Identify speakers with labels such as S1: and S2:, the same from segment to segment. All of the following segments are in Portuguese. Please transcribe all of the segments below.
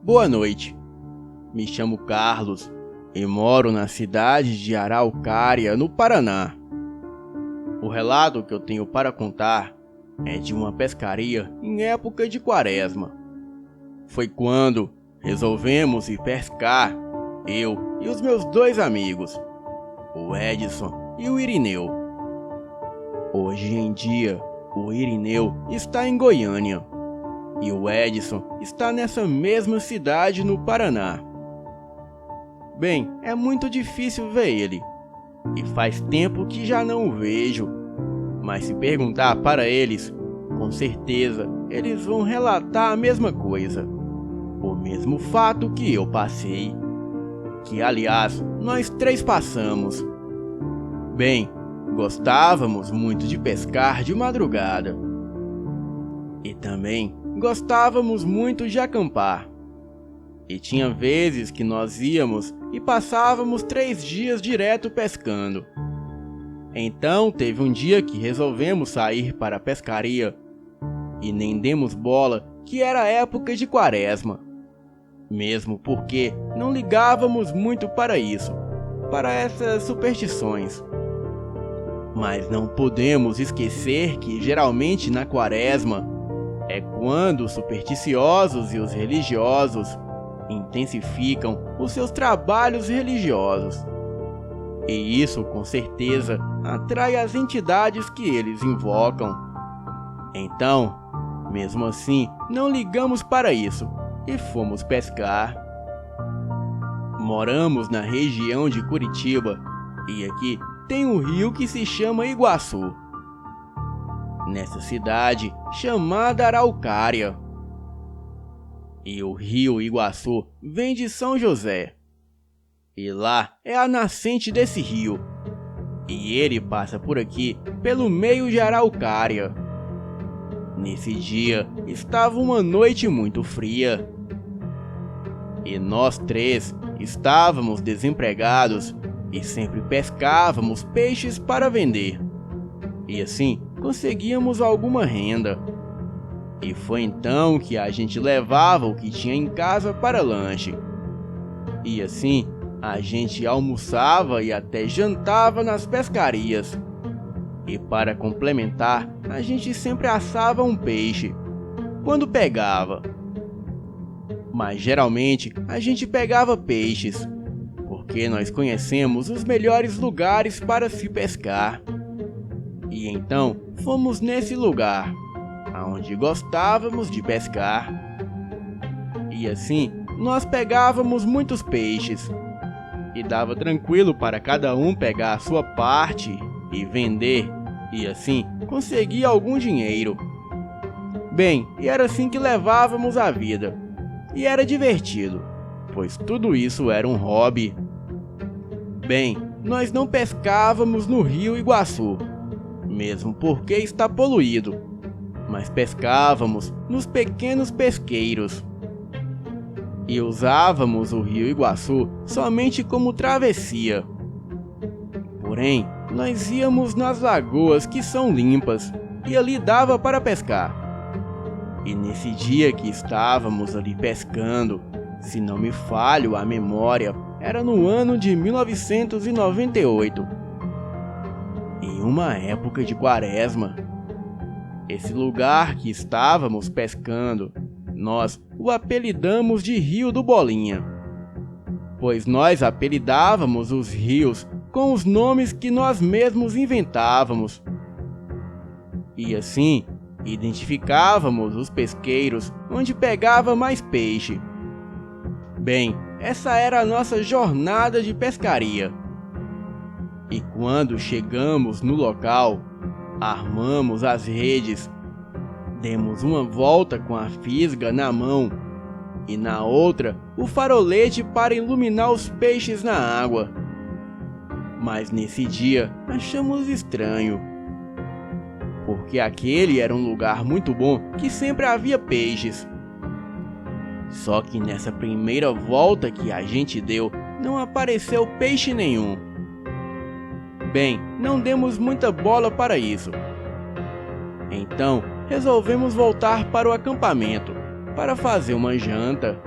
S1: Boa noite. Me chamo Carlos e moro na cidade de Araucária, no Paraná. O relato que eu tenho para contar é de uma pescaria em época de quaresma. Foi quando resolvemos ir pescar, eu e os meus dois amigos, o Edson e o Irineu. Hoje em dia, o Irineu está em Goiânia e o Edson está nessa mesma cidade no Paraná. Bem, é muito difícil ver ele, e faz tempo que já não o vejo, mas se perguntar para eles, com certeza eles vão relatar a mesma coisa, o mesmo fato que eu passei, que aliás nós três passamos. Bem, gostávamos muito de pescar de madrugada, e também gostávamos muito de acampar. E tinha vezes que nós íamos e passávamos 3 dias direto pescando. Então teve um dia que resolvemos sair para a pescaria e nem demos bola que era época de quaresma. Mesmo porque não ligávamos muito para isso, para essas superstições. Mas não podemos esquecer que geralmente na quaresma é quando os supersticiosos e os religiosos intensificam os seus trabalhos religiosos. E isso com certeza atrai as entidades que eles invocam. Então, mesmo assim, não ligamos para isso e fomos pescar. Moramos na região de Curitiba e aqui tem um rio que se chama Iguaçu. Nessa cidade chamada Araucária. E o rio Iguaçu vem de São José. E lá é a nascente desse rio. E ele passa por aqui pelo meio de Araucária. Nesse dia estava uma noite muito fria. E nós três estávamos desempregados e sempre pescávamos peixes para vender. E assim conseguíamos alguma renda. E foi então que a gente levava o que tinha em casa para lanche. E assim a gente almoçava e até jantava nas pescarias. E para complementar, a gente sempre assava um peixe, quando pegava. Mas geralmente a gente pegava peixes, porque nós conhecemos os melhores lugares para se pescar. E então fomos nesse lugar, onde gostávamos de pescar. E assim nós pegávamos muitos peixes. E dava tranquilo para cada um pegar a sua parte e vender. E assim conseguir algum dinheiro. Bem, e era assim que levávamos a vida. E era divertido, pois tudo isso era um hobby. Bem, nós não pescávamos no rio Iguaçu, mesmo porque está poluído, mas pescávamos nos pequenos pesqueiros. E usávamos o rio Iguaçu somente como travessia. Porém, nós íamos nas lagoas que são limpas, e ali dava para pescar. E nesse dia que estávamos ali pescando, se não me falho a memória, era no ano de 1998. Em uma época de quaresma. Esse lugar que estávamos pescando, nós o apelidamos de Rio do Bolinha, pois nós apelidávamos os rios com os nomes que nós mesmos inventávamos. E assim, identificávamos os pesqueiros onde pegava mais peixe. Bem, essa era a nossa jornada de pescaria. E quando chegamos no local, armamos as redes, demos uma volta com a fisga na mão e na outra o farolete para iluminar os peixes na água. Mas nesse dia achamos estranho, porque aquele era um lugar muito bom que sempre havia peixes. Só que nessa primeira volta que a gente deu, não apareceu peixe nenhum. Bem, não demos muita bola para isso. Então resolvemos voltar para o acampamento para fazer uma janta.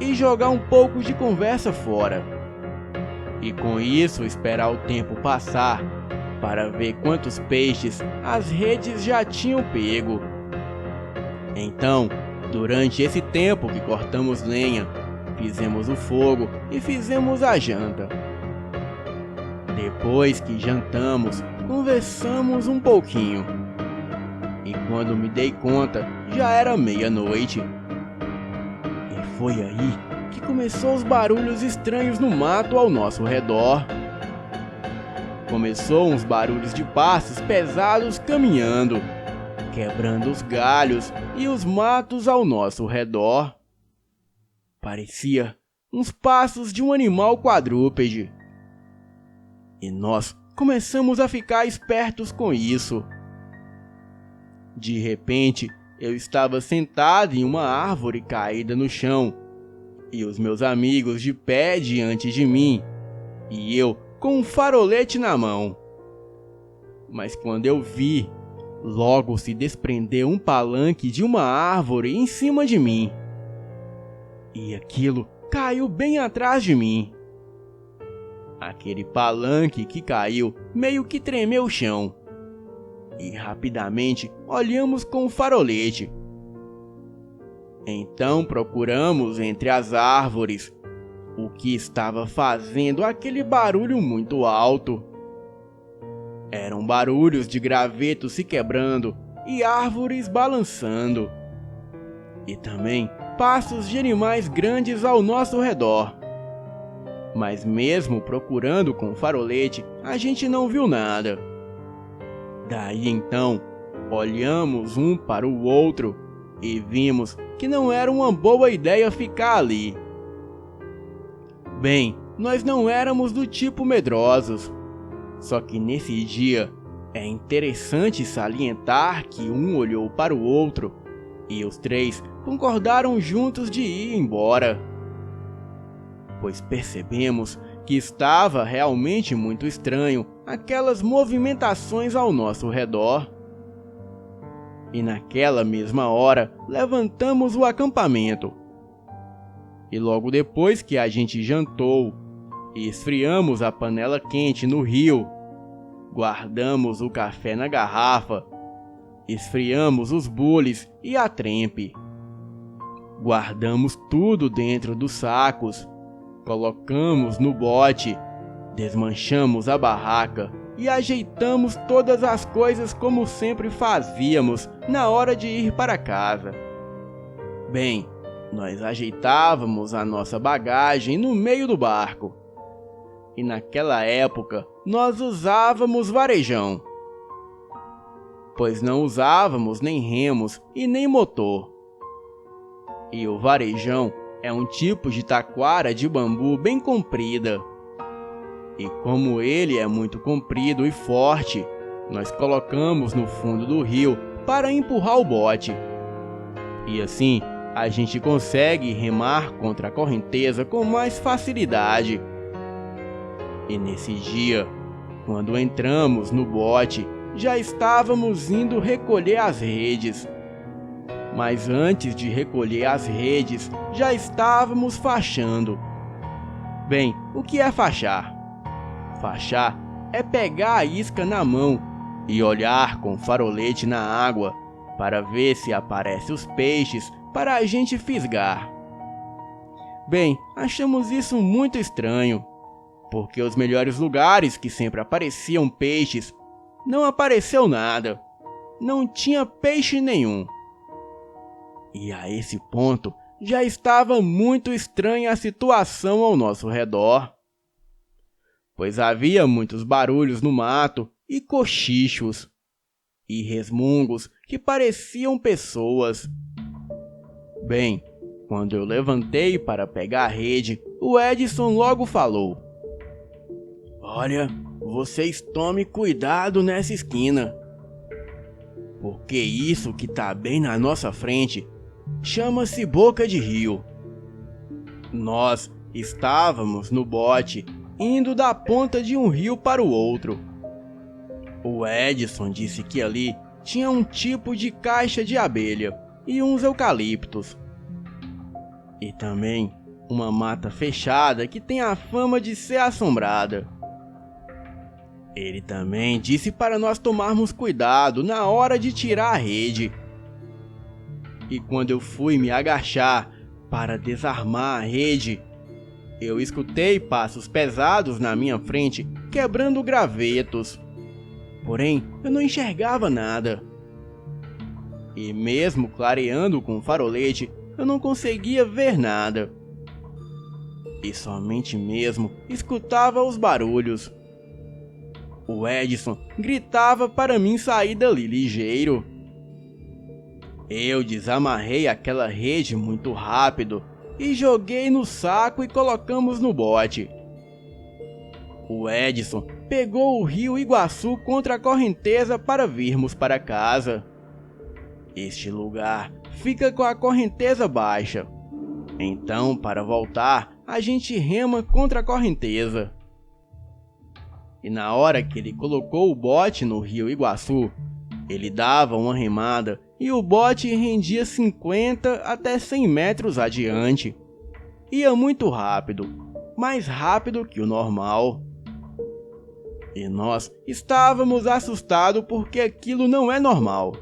S1: e jogar um pouco de conversa fora. E com isso esperar o tempo passar para ver quantos peixes as redes já tinham pego. Então, durante esse tempo que cortamos lenha, fizemos o fogo e fizemos a janta. Depois que jantamos, conversamos um pouquinho. E quando me dei conta, já era meia-noite. E foi aí que começou os barulhos estranhos no mato ao nosso redor. Começou uns barulhos de passos pesados caminhando, quebrando os galhos e os matos ao nosso redor. Parecia uns passos de um animal quadrúpede. E nós começamos a ficar espertos com isso. De repente, eu estava sentado em uma árvore caída no chão, e os meus amigos de pé diante de mim, e eu com um farolete na mão. Mas quando eu vi, logo se desprendeu um palanque de uma árvore em cima de mim. E aquilo caiu bem atrás de mim. Aquele palanque que caiu meio que tremeu o chão. E rapidamente olhamos com o farolete. Então procuramos entre as árvores o que estava fazendo aquele barulho muito alto. Eram barulhos de gravetos se quebrando e árvores balançando. E também passos de animais grandes ao nosso redor. Mas mesmo procurando com o farolete, a gente não viu nada. Daí então, olhamos um para o outro e vimos que não era uma boa ideia ficar ali. Bem, nós não éramos do tipo medrosos. Só que nesse dia, é interessante salientar que um olhou para o outro e os três concordaram juntos de ir embora. Pois percebemos que estava realmente muito estranho aquelas movimentações ao nosso redor. E naquela mesma hora levantamos o acampamento. E logo depois que a gente jantou e esfriamos a panela quente no rio, guardamos o café na garrafa, esfriamos os bules e a trempe. Guardamos tudo dentro dos sacos, colocamos no bote, desmanchamos a barraca e ajeitamos todas as coisas como sempre fazíamos na hora de ir para casa. Bem, nós ajeitávamos a nossa bagagem no meio do barco. E naquela época nós usávamos varejão, pois não usávamos nem remos e nem motor. E o varejão é um tipo de taquara de bambu bem comprida. E como ele é muito comprido e forte, nós colocamos no fundo do rio para empurrar o bote. E assim, a gente consegue remar contra a correnteza com mais facilidade. E nesse dia, quando entramos no bote, já estávamos indo recolher as redes. Mas antes de recolher as redes, já estávamos fachando. Bem, o que é fachar? Fachar é pegar a isca na mão e olhar com farolete na água para ver se aparecem os peixes para a gente fisgar. Bem, achamos isso muito estranho, porque os melhores lugares que sempre apareciam peixes, não apareceu nada, não tinha peixe nenhum. E a esse ponto já estava muito estranha a situação ao nosso redor, pois havia muitos barulhos no mato e cochichos e resmungos que pareciam pessoas. Bem, quando eu levantei para pegar a rede, o Edson logo falou: "Olha, vocês tomem cuidado nessa esquina, porque isso que tá bem na nossa frente chama-se boca de rio." Nós estávamos no bote, indo da ponta de um rio para o outro. O Edson disse que ali tinha um tipo de caixa de abelha e uns eucaliptos. E também uma mata fechada que tem a fama de ser assombrada. Ele também disse para nós tomarmos cuidado na hora de tirar a rede. E quando eu fui me agachar para desarmar a rede, eu escutei passos pesados na minha frente, quebrando gravetos. Porém, eu não enxergava nada. E mesmo clareando com o farolete, eu não conseguia ver nada. E somente mesmo escutava os barulhos. O Edson gritava para mim sair dali ligeiro. Eu desamarrei aquela rede muito rápido e joguei no saco e colocamos no bote. O Edson pegou o rio Iguaçu contra a correnteza para virmos para casa. Este lugar fica com a correnteza baixa. Então, para voltar, a gente rema contra a correnteza. E na hora que ele colocou o bote no rio Iguaçu, ele dava uma remada e o bote rendia 50 até 100 metros adiante. Ia muito rápido, mais rápido que o normal. E nós estávamos assustados porque aquilo não é normal.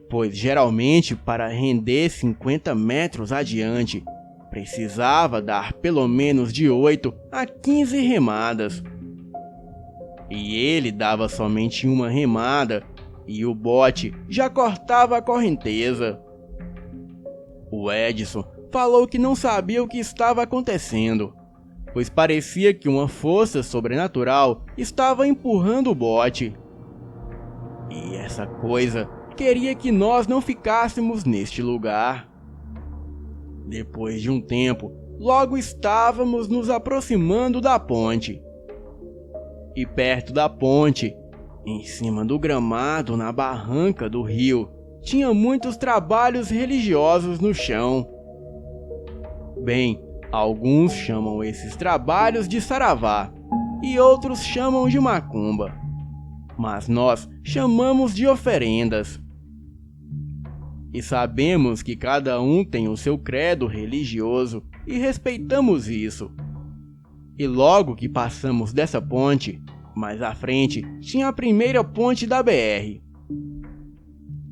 S1: Pois geralmente para render 50 metros adiante, precisava dar pelo menos de 8 a 15 remadas. E ele dava somente uma remada e o bote já cortava a correnteza. O Edson falou que não sabia o que estava acontecendo, pois parecia que uma força sobrenatural estava empurrando o bote. E essa coisa queria que nós não ficássemos neste lugar. Depois de um tempo, logo estávamos nos aproximando da ponte. E perto da ponte, em cima do gramado na barranca do rio, tinha muitos trabalhos religiosos no chão. Bem, alguns chamam esses trabalhos de saravá e outros chamam de macumba, mas nós chamamos de oferendas. E sabemos que cada um tem o seu credo religioso e respeitamos isso. E logo que passamos dessa ponte, mais à frente tinha a primeira ponte da BR.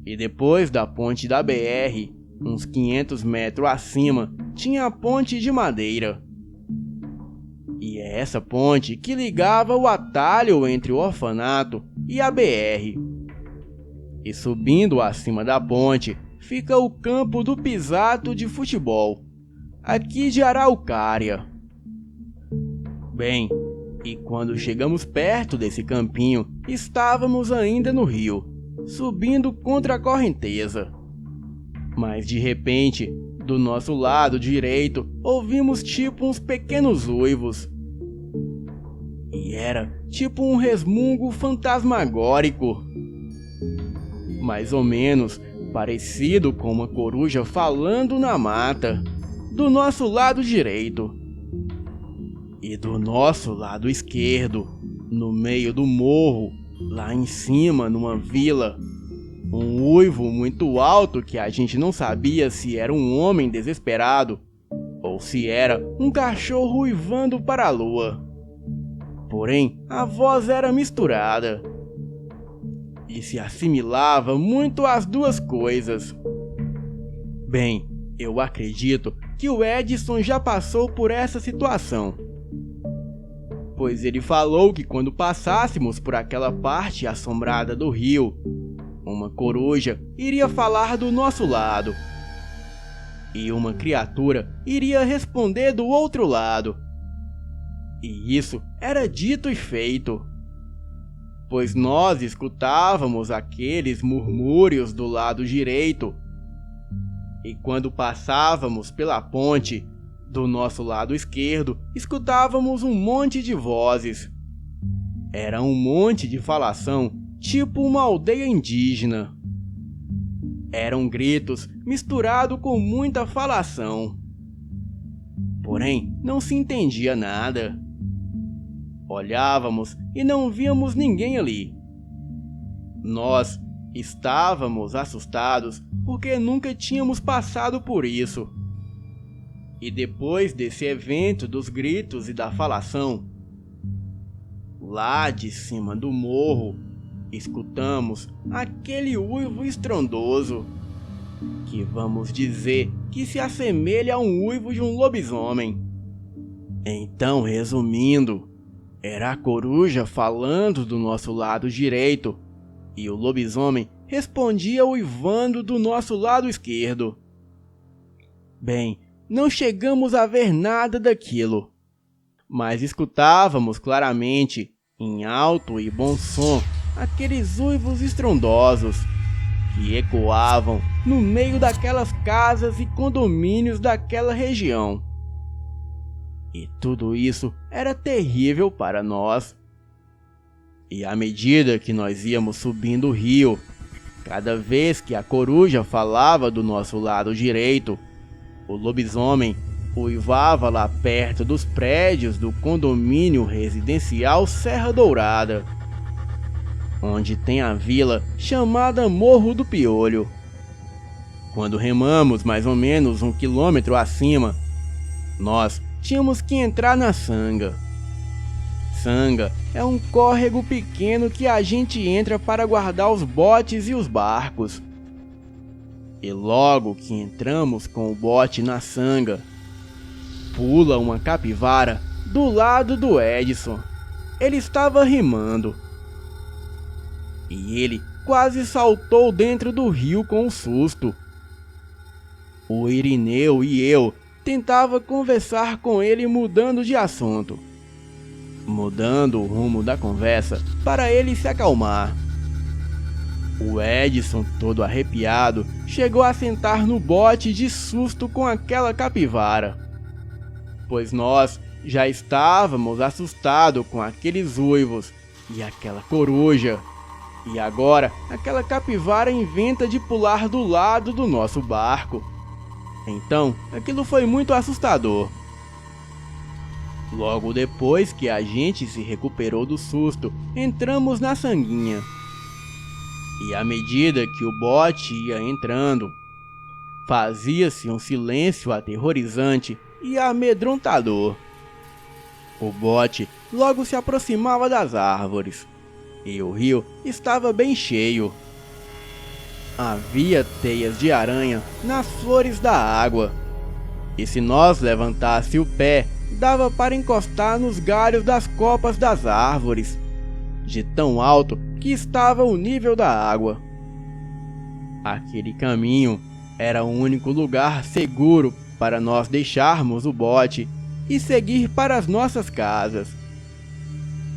S1: E depois da ponte da BR, uns 500 metros acima, tinha a ponte de madeira. E é essa ponte que ligava o atalho entre o orfanato e a BR. E subindo acima da ponte, fica o campo do Pisato de futebol, aqui de Araucária. Bem, e quando chegamos perto desse campinho, estávamos ainda no rio, subindo contra a correnteza. Mas de repente, do nosso lado direito, ouvimos tipo uns pequenos uivos. E era tipo um resmungo fantasmagórico. Mais ou menos parecido com uma coruja falando na mata, do nosso lado direito. E do nosso lado esquerdo, no meio do morro, lá em cima numa vila, um uivo muito alto que a gente não sabia se era um homem desesperado ou se era um cachorro uivando para a lua. Porém, a voz era misturada e se assimilava muito às duas coisas. Bem, eu acredito que o Edson já passou por essa situação, pois ele falou que quando passássemos por aquela parte assombrada do rio, uma coruja iria falar do nosso lado e uma criatura iria responder do outro lado. E isso era dito e feito, pois nós escutávamos aqueles murmúrios do lado direito. E quando passávamos pela ponte, do nosso lado esquerdo, escutávamos um monte de vozes. Era um monte de falação, tipo uma aldeia indígena. Eram gritos misturados com muita falação. Porém, não se entendia nada. Olhávamos e não víamos ninguém ali. Nós estávamos assustados porque nunca tínhamos passado por isso. E depois desse evento dos gritos e da falação, lá de cima do morro, escutamos aquele uivo estrondoso, que vamos dizer que se assemelha a um uivo de um lobisomem. Então, resumindo, era a coruja falando do nosso lado direito, e o lobisomem respondia uivando do nosso lado esquerdo. Bem, não chegamos a ver nada daquilo, mas escutávamos claramente, em alto e bom som, aqueles uivos estrondosos que ecoavam no meio daquelas casas e condomínios daquela região. E tudo isso era terrível para nós. E à medida que nós íamos subindo o rio, cada vez que a coruja falava do nosso lado direito, o lobisomem uivava lá perto dos prédios do condomínio residencial Serra Dourada, onde tem a vila chamada Morro do Piolho. Quando remamos mais ou menos 1 quilômetro acima, nós tínhamos que entrar na Sanga. Sanga é um córrego pequeno que a gente entra para guardar os botes e os barcos. E logo que entramos com o bote na Sanga, pula uma capivara do lado do Edson. Ele estava rimando. E ele quase saltou dentro do rio com um susto. O Irineu e eu tentava conversar com ele mudando de assunto, mudando o rumo da conversa para ele se acalmar. O Edson, todo arrepiado, chegou a sentar no bote de susto com aquela capivara, pois nós já estávamos assustados com aqueles uivos e aquela coruja, e agora aquela capivara inventa de pular do lado do nosso barco. Então, aquilo foi muito assustador. Logo depois que a gente se recuperou do susto, entramos na sanguinha. E à medida que o bote ia entrando, fazia-se um silêncio aterrorizante e amedrontador. O bote logo se aproximava das árvores, e o rio estava bem cheio. Havia teias de aranha nas flores da água, e se nós levantasse o pé, dava para encostar nos galhos das copas das árvores, de tão alto que estava o nível da água. Aquele caminho era o único lugar seguro para nós deixarmos o bote e seguir para as nossas casas.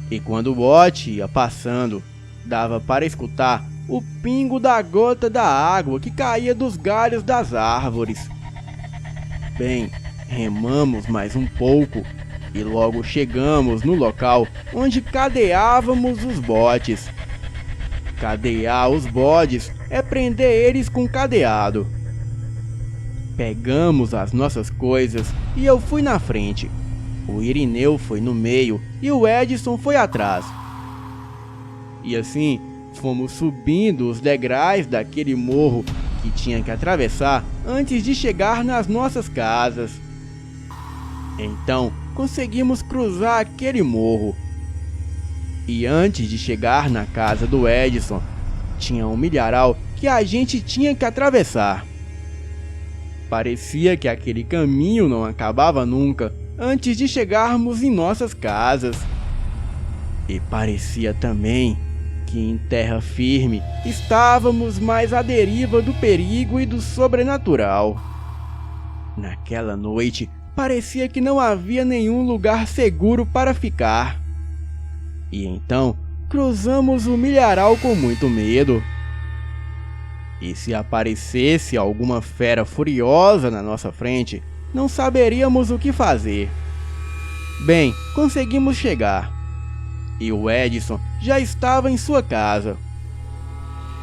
S1: E quando o bote ia passando, dava para escutar o pingo da gota da água que caía dos galhos das árvores. Bem, remamos mais um pouco e logo chegamos no local onde cadeávamos os botes. Cadear os bodes é prender eles com cadeado. Pegamos as nossas coisas e eu fui na frente. O Irineu foi no meio e o Edson foi atrás. E assim, fomos subindo os degraus daquele morro que tinha que atravessar antes de chegar nas nossas casas. Então, conseguimos cruzar aquele morro. E antes de chegar na casa do Edson, tinha um milharal que a gente tinha que atravessar. Parecia que aquele caminho não acabava nunca antes de chegarmos em nossas casas. E parecia também que em terra firme estávamos mais à deriva do perigo e do sobrenatural. Naquela noite, parecia que não havia nenhum lugar seguro para ficar. E então, cruzamos o milharal com muito medo. E se aparecesse alguma fera furiosa na nossa frente, não saberíamos o que fazer. Bem, conseguimos chegar. E o Edson já estava em sua casa.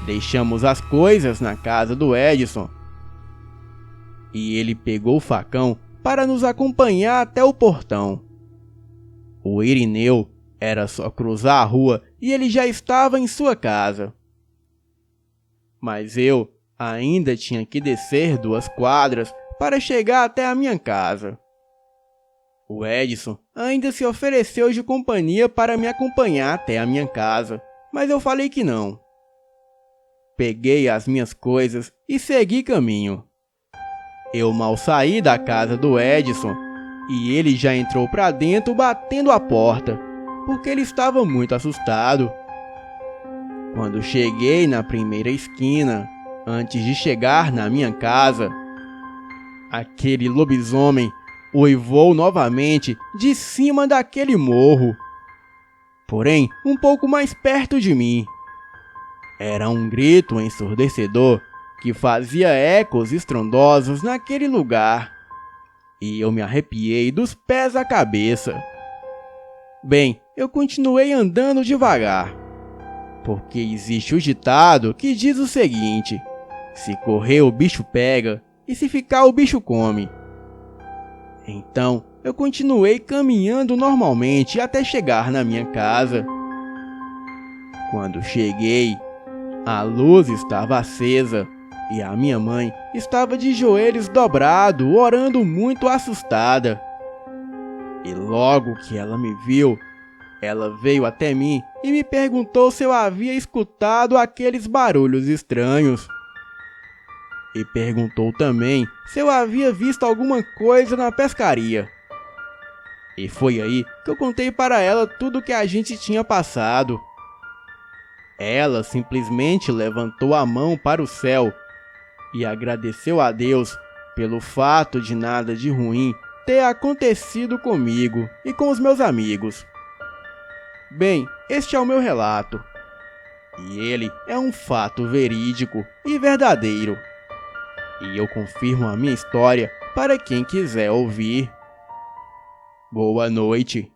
S1: Deixamos as coisas na casa do Edson. E ele pegou o facão para nos acompanhar até o portão. O Irineu era só cruzar a rua e ele já estava em sua casa. Mas eu ainda tinha que descer 2 quadras para chegar até a minha casa. O Edson ainda se ofereceu de companhia para me acompanhar até a minha casa, mas eu falei que não. Peguei as minhas coisas e segui caminho. Eu mal saí da casa do Edson e ele já entrou para dentro batendo a porta, porque ele estava muito assustado. Quando cheguei na primeira esquina, antes de chegar na minha casa, aquele lobisomem uivou novamente de cima daquele morro, porém um pouco mais perto de mim. Era um grito ensurdecedor que fazia ecos estrondosos naquele lugar, e eu me arrepiei dos pés à cabeça. Bem, eu continuei andando devagar, porque existe o ditado que diz o seguinte: se correr o bicho pega, e se ficar o bicho come. Então, eu continuei caminhando normalmente até chegar na minha casa. Quando cheguei, a luz estava acesa e a minha mãe estava de joelhos dobrados, orando muito assustada. E logo que ela me viu, ela veio até mim e me perguntou se eu havia escutado aqueles barulhos estranhos. E perguntou também se eu havia visto alguma coisa na pescaria. E foi aí que eu contei para ela tudo o que a gente tinha passado. Ela simplesmente levantou a mão para o céu e agradeceu a Deus pelo fato de nada de ruim ter acontecido comigo e com os meus amigos. Bem, este é o meu relato. E ele é um fato verídico e verdadeiro. E eu confirmo a minha história para quem quiser ouvir. Boa noite.